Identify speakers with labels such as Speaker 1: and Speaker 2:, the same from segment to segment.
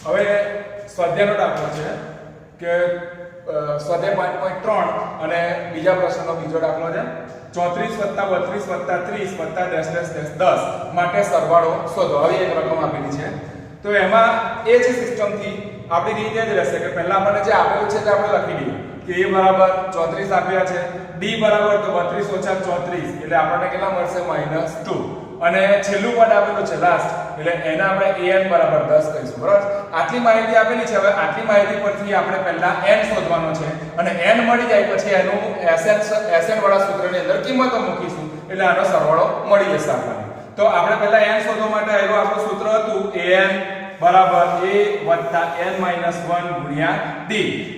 Speaker 1: હવે સ્વાધ્યાયનો દાખલો છે કે સ્વાધ્યાય 5.3 અને બીજા પ્રશ્નનો બીજો દાખલો છે 34 + 32 + 30 + 10 માટે સરવાળો શોધો. આવી એક રકમ આપેલી છે. તો એમાં એ જ સિસ્ટમથી આપણી રીતે જ રહેશે કે પહેલા આપણને જે આપેલું છે તે આપણે લખી દઈએ કે a બરાબર 34 આપ્યા છે, d બરાબર તો 32 - 34 એટલે આપણને કેટલા મળશે -2 અને છેલ્લું પદ આપેલું છે લાસ્ટ એટલે એને આપણે an બરાબર 10 કહીશું. બરાબર, આટલી માહિતી આપેલી છે. હવે આટલી માહિતી પરથી આપણે પહેલા n શોધવાનો છે અને n મળી જાય પછી એનું SN વાળા સૂત્રની અંદર કિંમતો મૂકીશું એટલે આનો સરવાળો મળી જશે આપણને. તો આપણે પહેલા n શોધવા માટે આવ્યું આપણું સૂત્ર હતું an બરાબર a + n - 1 * d.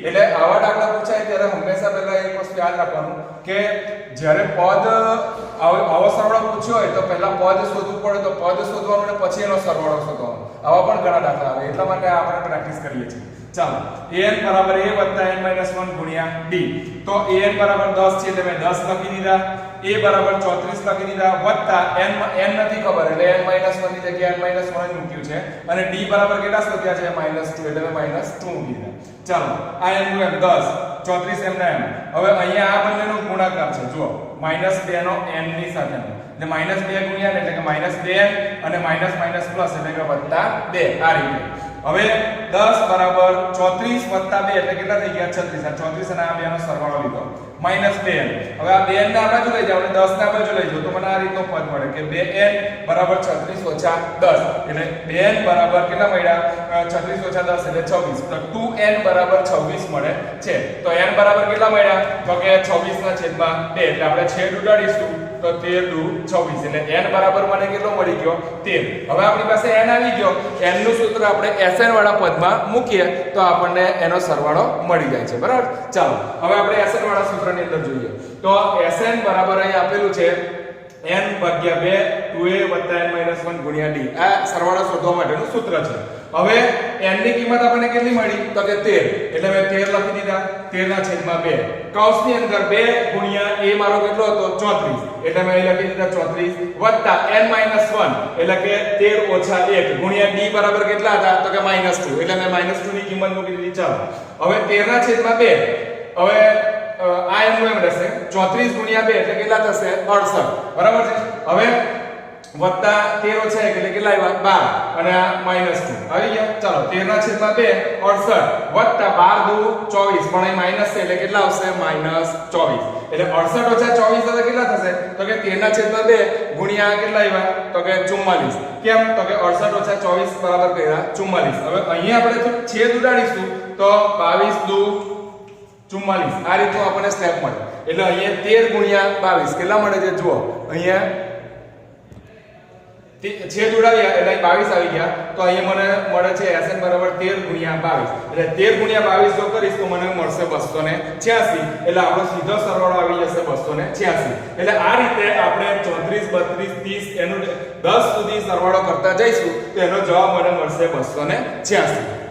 Speaker 1: એટલે આવા દાખલા પૂછાય ત્યારે હંમેશા પહેલા એક વસ્તુ યાદ રાખવાનું કે જ્યારે પદ આવો સરવાળો પૂછ્યો હોય તો પહેલા પદ શોધવું પડે, તો પદ શોધવાનું અને પછી એનો સરવાળો શોધવાનો. આવા પણ ઘણા દાખલા આવે એટલા માટે આપણે પ્રેક્ટિસ કરીએ છીએ. ચાલો, an બરાબર a + n - 1 * d. તો an બરાબર 10 છે એટલે મેં 10 લખી દીધા, a બરાબર 34 લખી દીધા વત્તા n નથી ખબર એટલે n - 1 ની જગ્યાએ n - 1 જ મૂક્યું છે અને d બરાબર કેટલા શોધ્યા છે -2 એટલે મેં -2 મૂકી દીધા. ચાલો, આ n નું m 10 34 m ના m. હવે અહીંયા આ બંનેનો ગુણાકાર છે. જુઓ -2 નો n ની સાથેનો એટલે -2 ગુણ્યા એટલે કે -2n અને માઈનસ પ્લસ એટલે કે +2 આ રીતે. હવે 10 બરાબર 34 + 2 એટલે કેટલા થઈ ગયા 36. આ 34 અને આ બેનો સરવાળો લીધો -2n. હવે આ 2n ને આ બાજુ લઈ જાવ અને 10 ને આ બાજુ લઈ જાવ તો મને આ રીતનો પદ મળે કે 2n બરાબર 36 - 10 એટલે 2n બરાબર કેટલા મળ્યા 36 - 10 એટલે 26. તો 2n બરાબર 26 મળે છે. તો n બરાબર કેટલા મળ્યા તો કે 26/2 એટલે આપણે છેદ ઉડાડીશું તો 13 × 26 એટલે n બરાબર મને કેટલો મળી ગયો 13. હવે આપણી પાસે n આવી ગયો. n નું સૂત્ર આપણે SN વાળા પદમાં મૂકીએ તો આપણને એનો સરવાળો મળી જાય છે. બરાબર, ચાલો હવે આપણે SN વાળા સૂત્રની અંદર જોઈએ. તો SN બરાબર અહીં આપેલું છે n / 2 2a + n - 1 * d. આ સરવાળો શોધવા માટેનું સૂત્ર છે. હવે n ની કિંમત આપણને કેટલી મળી તો કે 13 એટલે મેં 13 લખી દીધા 13/2. કૌંસની અંદર 2 ગુણ્યા a મારો કેટલો હતો 34 એટલે મેં અહીં લખી દીધા 34 વત્તા n - 1 એટલે કે 13 - 1 ગુણ્યા d બરાબર કેટલા હતા તો કે -2 એટલે મેં -2 ની કિંમત મૂકી દીધી. ચાલો, હવે 13/2 હવે આ એમ નું એમ રહેશે 34 ગુણ્યા 2 એટલે કેટલા થશે 68. બરાબર છે. હવે વત્તા 13 છે એટલે કેટલા આવ્યા 12 અને આ -2 આવી ગયા. ચાલો 13/2 68 વત્તા 12 × 2 24 પણ અહીં માઈનસ છે એટલે કેટલા આવશે -24 એટલે 68 - 24 એટલે કેટલા થશે તો કે 13/2 ગુણ્યા કેટલા આવ્યા તો કે 44. કેમ તો કે 68 - 24 બરાબર કર્યા 44. હવે અહીંયા આપણે છેદ ઉડાડીશું તો 22 × 2 44 આ રીતનું આપણને સ્ટેપ મળે. એટલે અહીંયા 13 ગુણ્યા 22 કેટલા મળે છે જુઓ અહીંયા છેદ ઉડાવ્યા એટલે 22 આવી ગયા. તો અહીંયા મને મળે છે SN બરાબર 13 ગુણ્યા 22 એટલે 13 ગુણ્યા 22 જો કરીશ તો મને મળશે 286 એટલે આપણો સીધો સરવાળો આવી જશે 286. એટલે આ રીતે આપણે 34 32 30 એનો 10 સુધી સરવાળો કરતા જઈશું તો એનો જવાબ મને મળશે 286.